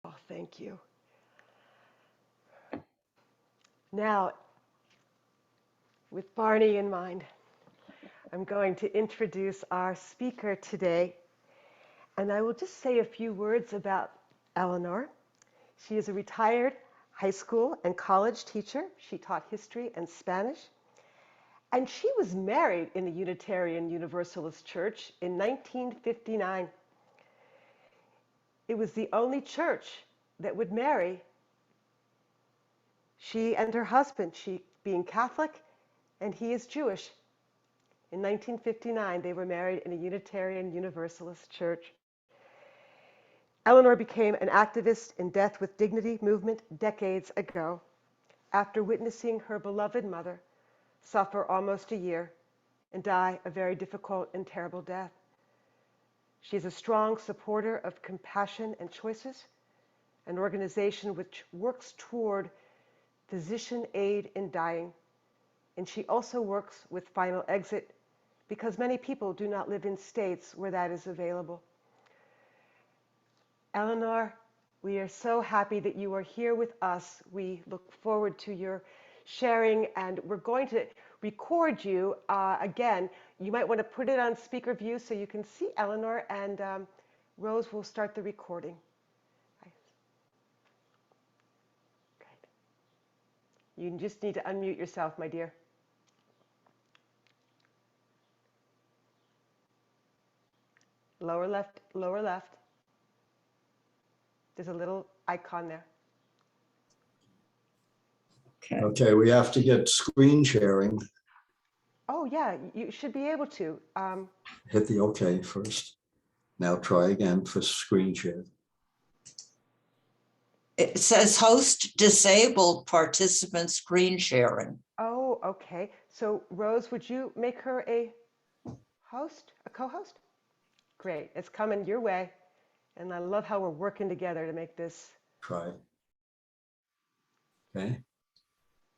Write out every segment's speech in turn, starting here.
Oh, thank you. Now, with Barney in mind, I'm going to introduce our speaker today, and I will just say a few words about Eleanor. She is a retired high school and college teacher. She taught history and Spanish, and she was married in the Unitarian Universalist Church in 1959. It was the only church that would marry she and her husband, she being Catholic and he is Jewish. In 1959, they were married in a Unitarian Universalist church. Eleanor became an activist in Death with Dignity movement decades ago, after witnessing her beloved mother suffer almost a year and die a very difficult and terrible death. She is a strong supporter of Compassion and Choices, an organization which works toward physician aid in dying, and she also works with Final Exit because many people do not live in states where that is available. Eleanor, we are so happy that you are here with us. We look forward to your sharing, and we're going to record you again. You might want to put it on speaker view so you can see Eleanor, and Rose will start the recording. You just need to unmute yourself, my dear. Lower left, lower left. There's a little icon there. Okay, we have to get screen sharing. Oh, yeah, you should be able to. Hit the OK first. Now try again for screen share. It says host disabled participant screen sharing. Oh, okay. So Rose, would you make her a host, a co-host? Great, it's coming your way. And I love how we're working together to make this. Try. Okay.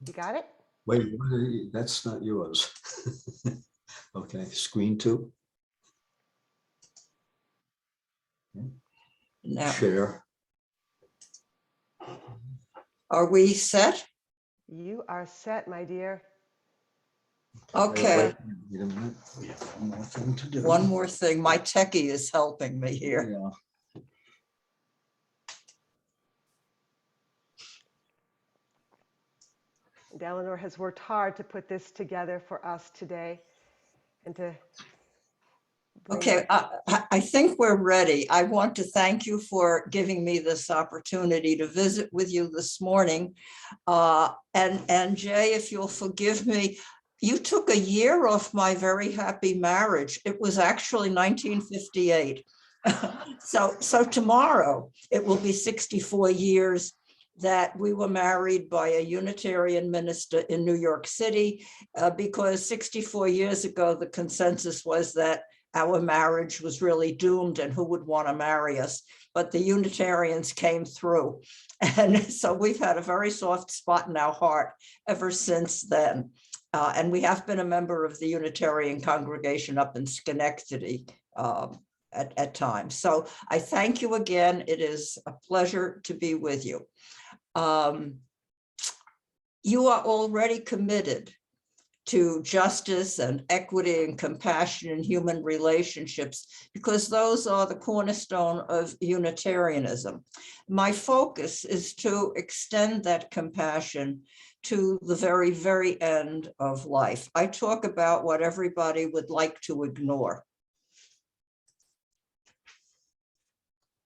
You got it? Wait, that's not yours. Okay, screen two. Okay. Now, Share. are we set? You are set, my dear. Okay. Wait a minute. We have one more thing to do. One more thing. My techie is helping me here. Yeah. And Eleanor has worked hard to put this together for us today and to Okay, I think we're ready. I want to thank you for giving me this opportunity to visit with you this morning. And Jay, if you'll forgive me, you took a year off my very happy marriage. It was actually 1958. So tomorrow it will be 64 years that we were married by a Unitarian minister in New York City, because 64 years ago, the consensus was that our marriage was really doomed and who would want to marry us. But the Unitarians came through. And so we've had a very soft spot in our heart ever since then. And we have been a member of the Unitarian congregation up in Schenectady at times. So I thank you again. It is a pleasure to be with you. You are already committed to justice and equity and compassion in human relationships, because those are the cornerstone of Unitarianism. My focus is to extend that compassion to the very, very end of life. I talk about what everybody would like to ignore.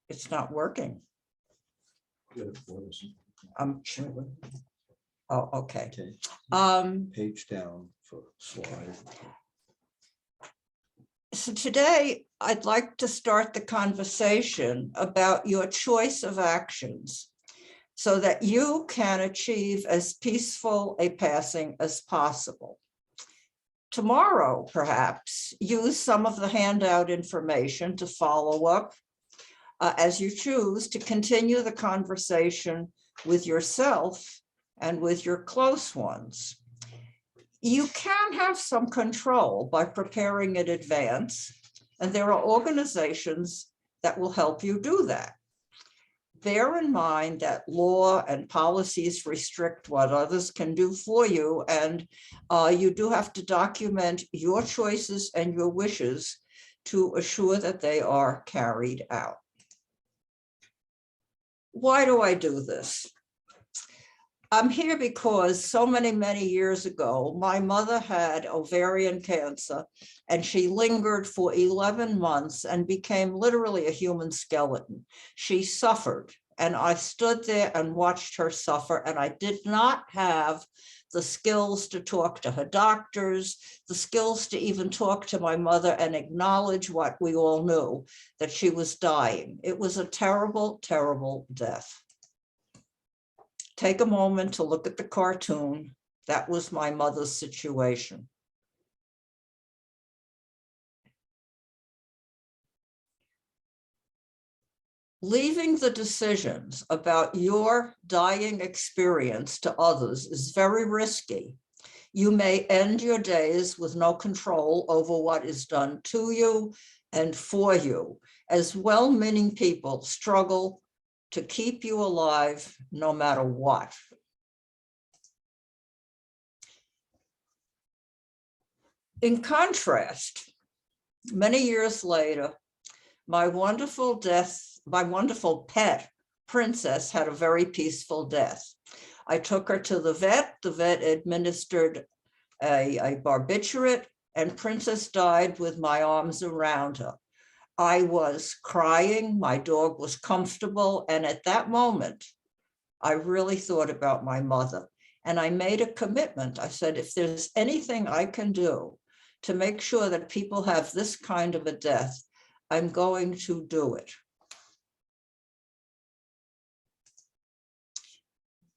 It's not working. Oh, okay. Page down for slide. So today, I'd like to start the conversation about your choice of actions so that you can achieve as peaceful a passing as possible. Tomorrow, perhaps, use some of the handout information to follow up as you choose to continue the conversation with yourself and with your close ones. You can have some control by preparing in advance, and there are organizations that will help you do that. bear in mind that law and policies restrict what others can do for you, and you do have to document your choices and your wishes to assure that they are carried out. Why do I do this? I'm here because so many years ago, my mother had ovarian cancer, and she lingered for 11 months and became literally a human skeleton. She suffered, and I stood there and watched her suffer, and I did not have the skills to talk to her doctors, the skills to even talk to my mother and acknowledge what we all knew, that she was dying. It was a terrible, terrible death. Take a moment to look at the cartoon. That was my mother's situation. Leaving the decisions about your dying experience to others is very risky. You may end your days with no control over what is done to you and for you, as well-meaning people struggle to keep you alive no matter what. In contrast, many years later, my wonderful pet, Princess, had a very peaceful death. I took her to the vet. The vet administered a barbiturate, and Princess died with my arms around her. I was crying, my dog was comfortable, and at that moment, I really thought about my mother, and I made a commitment. I said, if there's anything I can do to make sure that people have this kind of a death, I'm going to do it.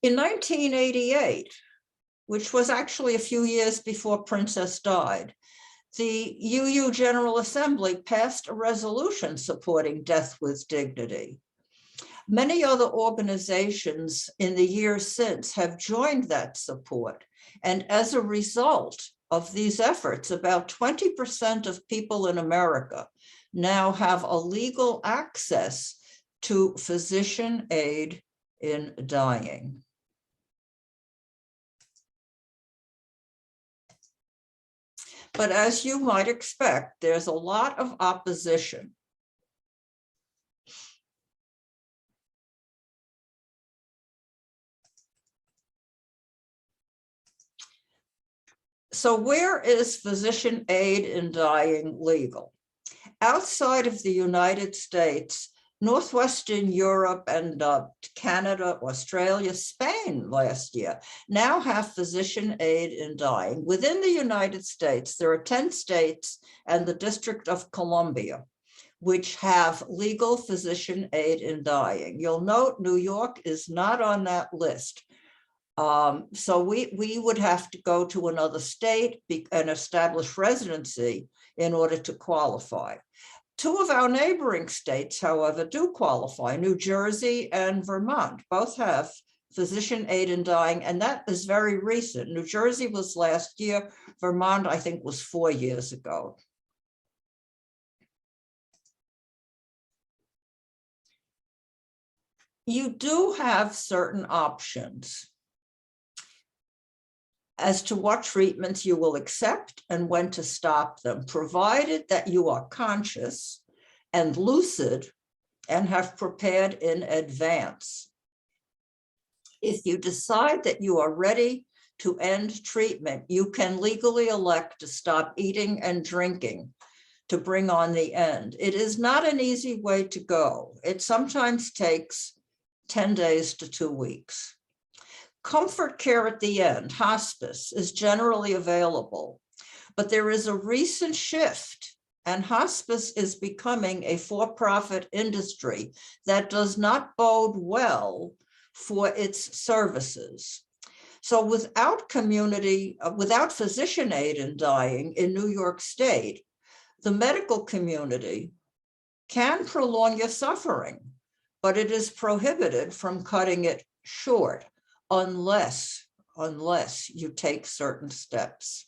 In 1988, which was actually a few years before Princess died, the UU General Assembly passed a resolution supporting death with dignity. Many other organizations in the years since have joined that support. And as a result of these efforts, about 20% of people in America now have a legal access to physician aid in dying. But as you might expect, there's a lot of opposition. So where is physician aid in dying legal? Outside of the United States, Northwestern Europe and Canada, Australia, Spain last year now have physician aid in dying. Within the United States, there are 10 states and the District of Columbia, which have legal physician aid in dying. You'll note New York is not on that list. So we would have to go to another state and establish residency in order to qualify. Two of our neighboring states, however, do qualify. New Jersey and Vermont both have physician aid in dying, and that is very recent. New Jersey was last year. Vermont, I think, was 4 years ago. You do have certain options as to what treatments you will accept and when to stop them, provided that you are conscious and lucid and have prepared in advance. If you decide that you are ready to end treatment, you can legally elect to stop eating and drinking to bring on the end. It is not an easy way to go. It sometimes takes 10 days to 2 weeks. Comfort care at the end, hospice, is generally available, but there is a recent shift, and hospice is becoming a for-profit industry that does not bode well for its services. So without physician aid in dying in New York State, the medical community can prolong your suffering, but it is prohibited from cutting it short unless you take certain steps.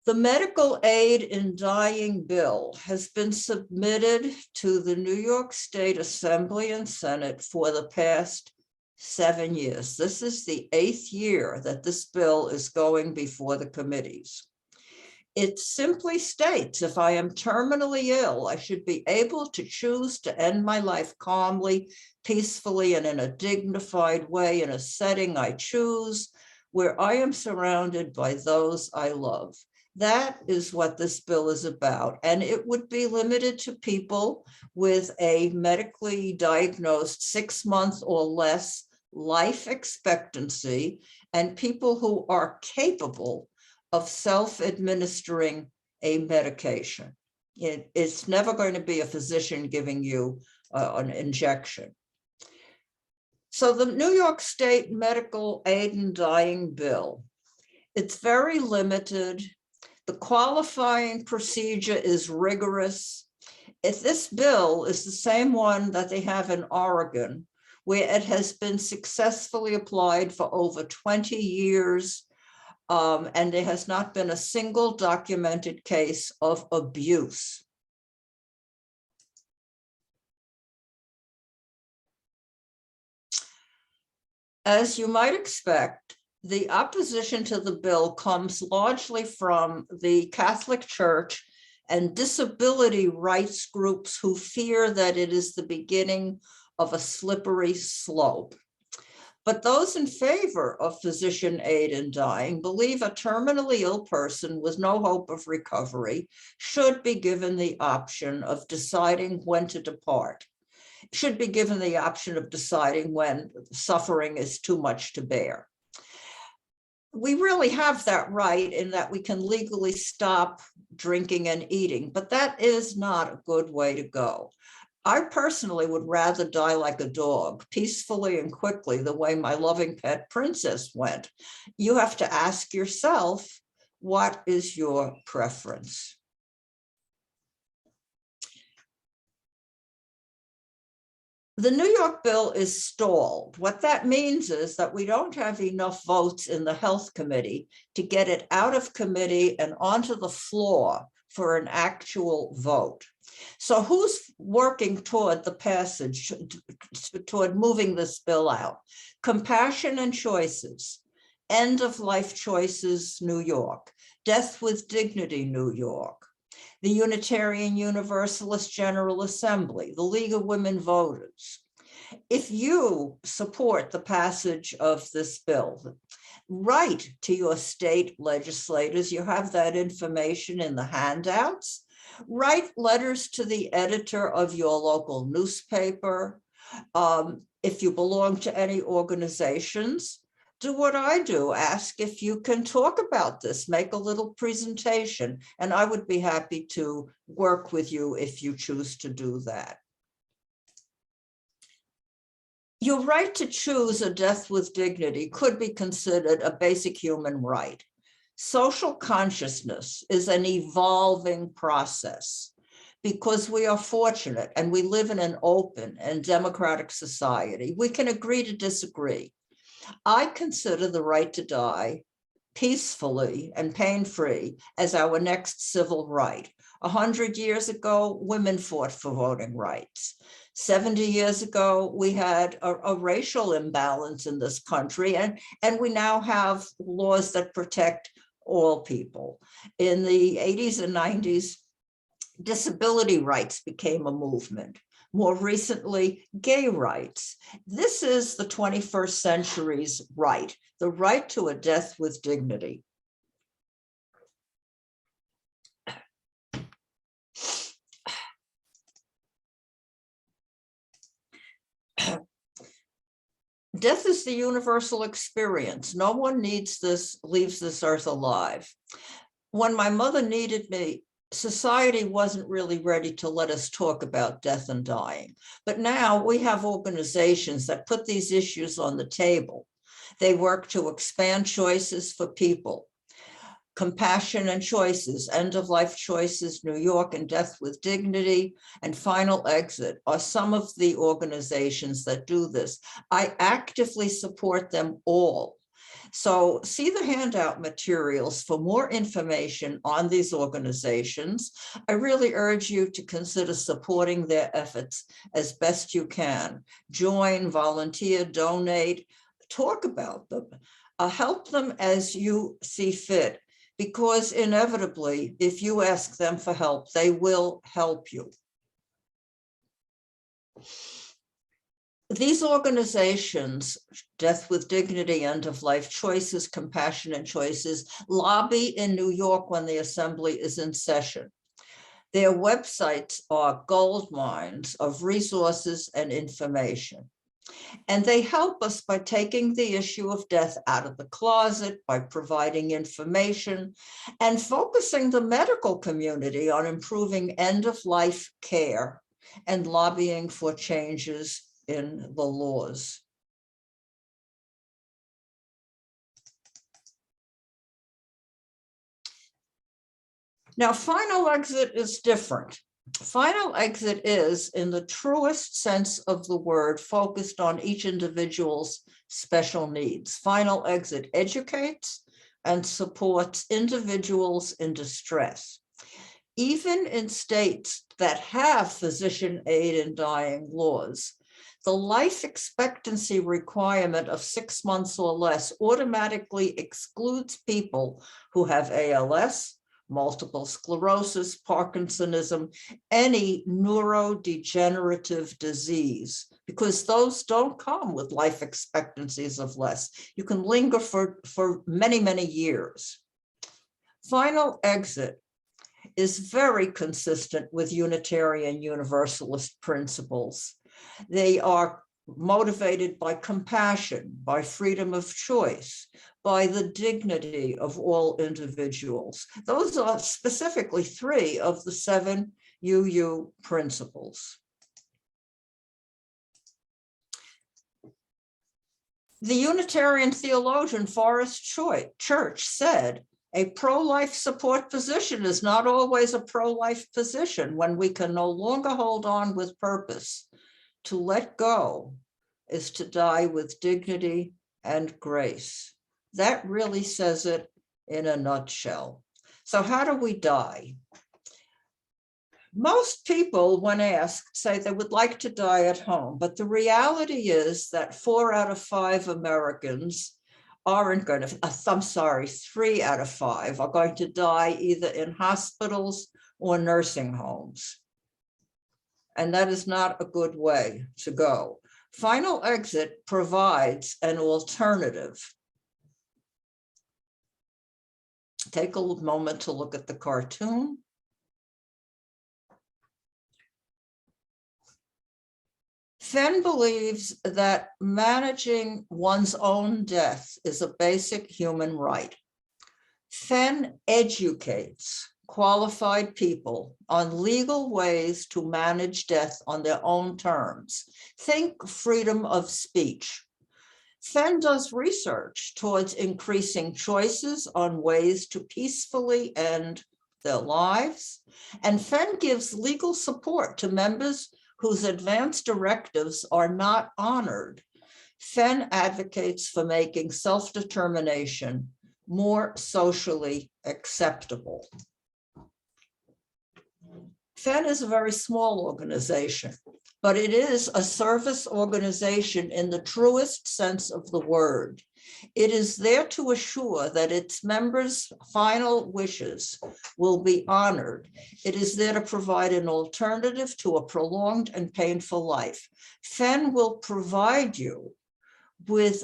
The medical aid in dying bill has been submitted to the New York State Assembly and Senate for the past 7 years. This is the 8th year that this bill is going before the committees. It simply states, if I am terminally ill, I should be able to choose to end my life calmly, peacefully, and in a dignified way in a setting I choose, where I am surrounded by those I love. That is what this bill is about. And it would be limited to people with a medically diagnosed 6-month or less life expectancy and people who are capable of self-administering a medication. It's never going to be a physician giving you an injection. So the New York State Medical Aid in Dying bill, it's very limited. The qualifying procedure is rigorous. If this bill is the same one that they have in Oregon, where it has been successfully applied for over 20 years, and there has not been a single documented case of abuse. As you might expect, the opposition to the bill comes largely from the Catholic Church and disability rights groups who fear that it is the beginning of a slippery slope. But those in favor of physician aid in dying believe a terminally ill person with no hope of recovery should be given the option of deciding when to depart, should be given the option of deciding when suffering is too much to bear. We really have that right in that we can legally stop drinking and eating, but that is not a good way to go. I personally would rather die like a dog, peacefully and quickly, the way my loving pet Princess went. You have to ask yourself, what is your preference? The New York bill is stalled. What that means is that we don't have enough votes in the Health Committee to get it out of committee and onto the floor for an actual vote. So who's working toward the passage, toward moving this bill out? Compassion and Choices, End of Life Choices, New York, Death with Dignity, New York, the Unitarian Universalist General Assembly, the League of Women Voters. If you support the passage of this bill, write to your state legislators. You have that information in the handouts. Write letters to the editor of your local newspaper. If you belong to any organizations, do what I do, ask if you can talk about this, make a little presentation, and I would be happy to work with you if you choose to do that. Your right to choose a death with dignity could be considered a basic human right. Social consciousness is an evolving process because we are fortunate and we live in an open and democratic society. We can agree to disagree. I consider the right to die peacefully and pain-free as our next civil right. 100 years ago, women fought for voting rights. 70 years ago, we had a racial imbalance in this country, and we now have laws that protect all people. In the 80s and 90s, disability rights became a movement. More recently, gay rights. This is the 21st century's right, the right to a death with dignity. Death is the universal experience. No one needs this, leaves this earth alive. When my mother needed me, society wasn't really ready to let us talk about death and dying. But now we have organizations that put these issues on the table. They work to expand choices for people. Compassion and Choices, End of Life Choices, New York, and Death with Dignity, and Final Exit are some of the organizations that do this. I actively support them all. So see the handout materials for more information on these organizations. I really urge you to consider supporting their efforts as best you can. Join, volunteer, donate, talk about them, help them as you see fit, because inevitably, if you ask them for help, they will help you. These organizations, Death with Dignity, End of Life Choices, Compassionate Choices, lobby in New York when the assembly is in session. Their websites are gold mines of resources and information. And they help us by taking the issue of death out of the closet, by providing information, and focusing the medical community on improving end-of-life care and lobbying for changes in the laws. Now, final exit is different. Final exit is, in the truest sense of the word, focused on each individual's special needs. Final exit educates and supports individuals in distress. Even in states that have physician aid in dying laws, the life expectancy requirement of 6 months or less automatically excludes people who have ALS, multiple sclerosis, Parkinsonism, any neurodegenerative disease, because those don't come with life expectancies of less. You can linger for many, many years. Final exit is very consistent with Unitarian Universalist principles. They are motivated by compassion, by freedom of choice, by the dignity of all individuals. Those are specifically 3 of the 7 UU principles. The Unitarian theologian Forrest Church said, a pro-life support position is not always a pro-life position when we can no longer hold on with purpose. To let go is to die with dignity and grace. That really says it in a nutshell. So how do we die? Most people, when asked, say they would like to die at home, but the reality is that 4 out of 5 Americans aren't going to, I'm sorry, 3 out of 5 are going to die either in hospitals or nursing homes. And that is not a good way to go. Final exit provides an alternative. Take a moment to look at the cartoon. Fenn believes that managing one's own death is a basic human right. Fenn educates qualified people on legal ways to manage death on their own terms. Think freedom of speech. Fenn does research towards increasing choices on ways to peacefully end their lives, and Fenn gives legal support to members whose advance directives are not honored. Fenn advocates for making self-determination more socially acceptable. Fenn is a very small organization, but it is a service organization in the truest sense of the word. It is there to assure that its members' final wishes will be honored. It is there to provide an alternative to a prolonged and painful life. Fenn will provide you with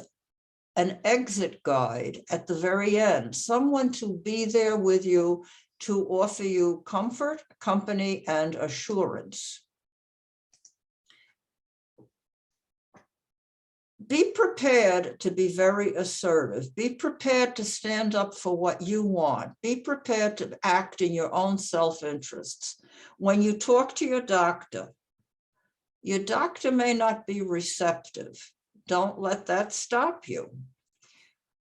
an exit guide at the very end, someone to be there with you to offer you comfort, company, and assurance. Be prepared to be very assertive. Be prepared to stand up for what you want. Be prepared to act in your own self-interests. When you talk to your doctor may not be receptive. Don't let that stop you.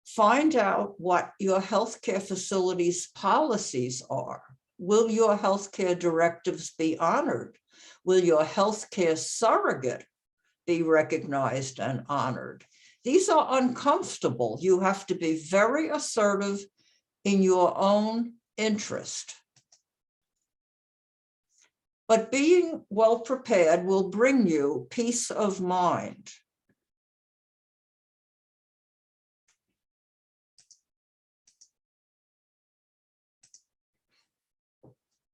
Find out what your healthcare facility's policies are. Will your healthcare directives be honored? Will your healthcare surrogate be recognized and honored? These are uncomfortable. You have to be very assertive in your own interest. But being well prepared will bring you peace of mind.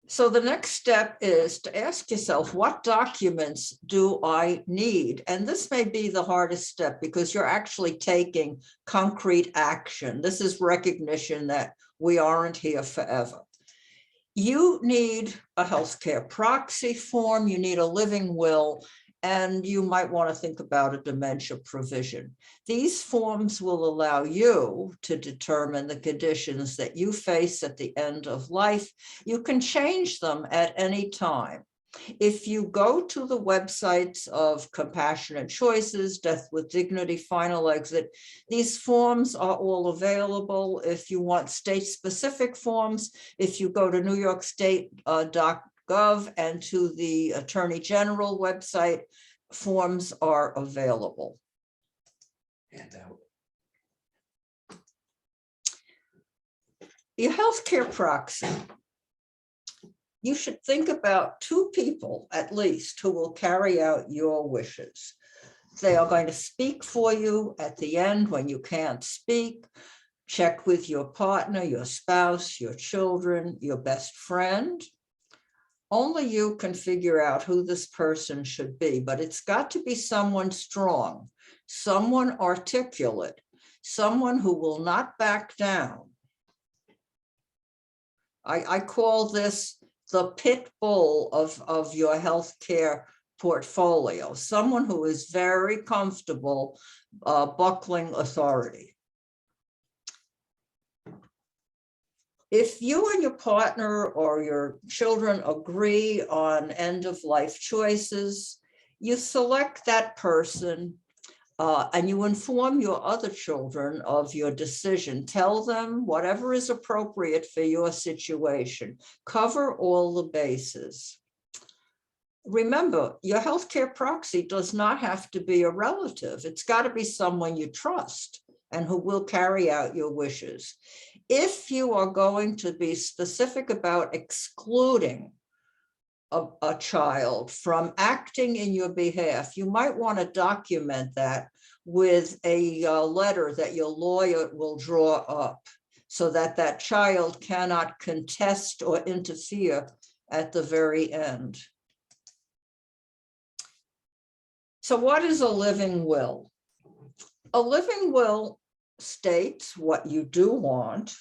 So the next step is to ask yourself, what documents do I need? And this may be the hardest step because you're actually taking concrete action. This is recognition that we aren't here forever. You need a healthcare proxy form, you need a living will, and you might want to think about a dementia provision. These forms will allow you to determine the conditions that you face at the end of life. You can change them at any time. If you go to the websites of Compassionate Choices, Death with Dignity, Final Exit, these forms are all available. If you want state-specific forms, if you go to NewYorkState.gov and to the Attorney General website, forms are available. Your healthcare proxy. You should think about 2 people at least who will carry out your wishes. They are going to speak for you at the end when you can't speak. Check with your partner, your spouse, your children, your best friend. Only you can figure out who this person should be, but it's got to be someone strong, someone articulate, someone who will not back down. I call this the pit bull of your healthcare portfolio, someone who is very comfortable buckling authority. If you and your partner or your children agree on end-of-life choices, you select that person and you inform your other children of your decision. Tell them whatever is appropriate for your situation. Cover all the bases. Remember, your healthcare proxy does not have to be a relative. It's got to be someone you trust and who will carry out your wishes. If you are going to be specific about excluding a child from acting in your behalf, you might want to document that with a letter that your lawyer will draw up so that that child cannot contest or interfere at the very end. So what is a living will? A living will states what you do want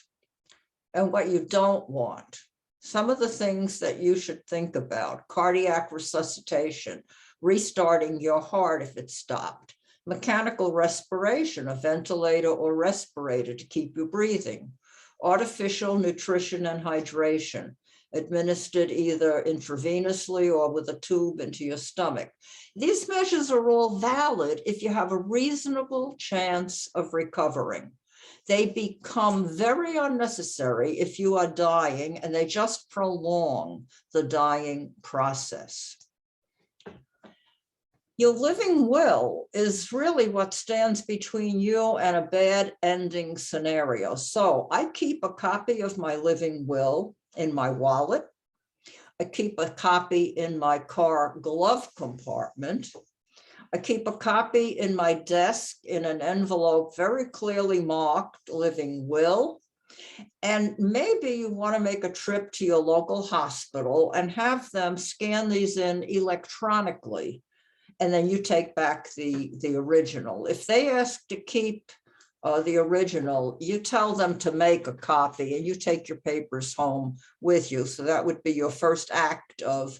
and what you don't want. Some of the things that you should think about: cardiac resuscitation, restarting your heart if it stopped, mechanical respiration, a ventilator or respirator to keep you breathing, artificial nutrition and hydration, administered either intravenously or with a tube into your stomach. These measures are all valid if you have a reasonable chance of recovering. They become very unnecessary if you are dying, and they just prolong the dying process. Your living will is really what stands between you and a bad ending scenario. So I keep a copy of my living will in my wallet. I keep a copy in my car glove compartment. I keep a copy in my desk in an envelope very clearly marked living will. And maybe you want to make a trip to your local hospital and have them scan these in electronically. And then you take back the original. If they ask to keep the original, you tell them to make a copy and you take your papers home with you. So that would be your first act of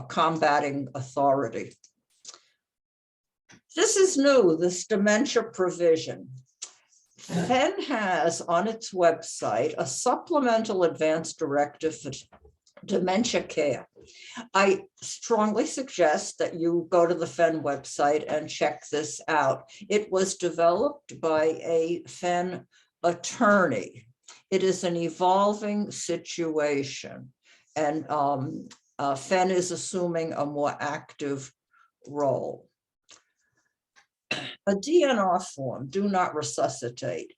combating authority. This is new, this dementia provision. FEN has on its website a supplemental advance directive for dementia care. I strongly suggest that you go to the FEN website and check this out. It was developed by a FEN attorney. It is an evolving situation, and FEN is assuming a more active role. a DNR form, do not resuscitate.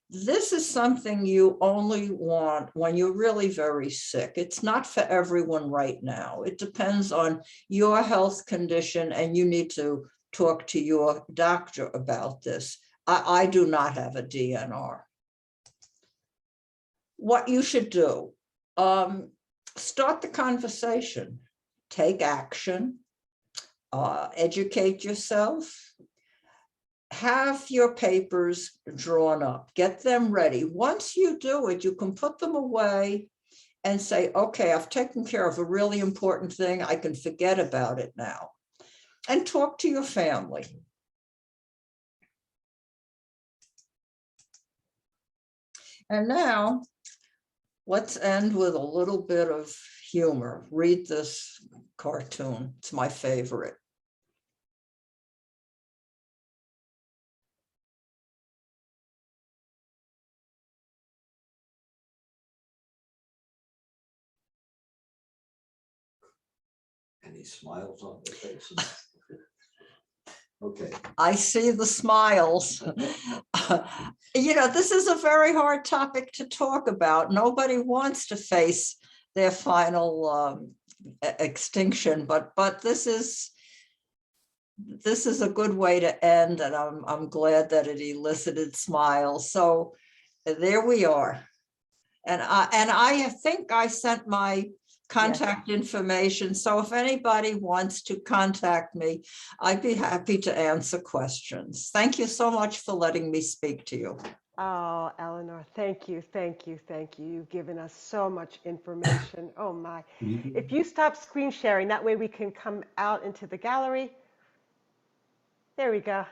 This is something you only want when you're really very sick. It's not for everyone right now. It depends on your health condition, and you need to talk to your doctor about this. I do not have a DNR. What you should do, start the conversation, take action, educate yourself, have your papers drawn up, get them ready. Once you do it, you can put them away and say, okay, I've taken care of a really important thing. I can forget about it now. And talk to your family. And now let's end with a little bit of humor. Read this cartoon. It's my favorite. And he smiles on their faces. Okay. I see the smiles. This is a very hard topic to talk about. Nobody wants to face their final extinction, but this is a good way to end, and I'm glad that it elicited smiles. So there we are. And I think I sent my contact information. So if anybody wants to contact me, I'd be happy to answer questions. Thank you so much for letting me speak to you. Oh, Eleanor, thank you, thank you, thank you. You've given us so much information. Oh my. If you stop screen sharing, that way we can come out into the gallery. There we go.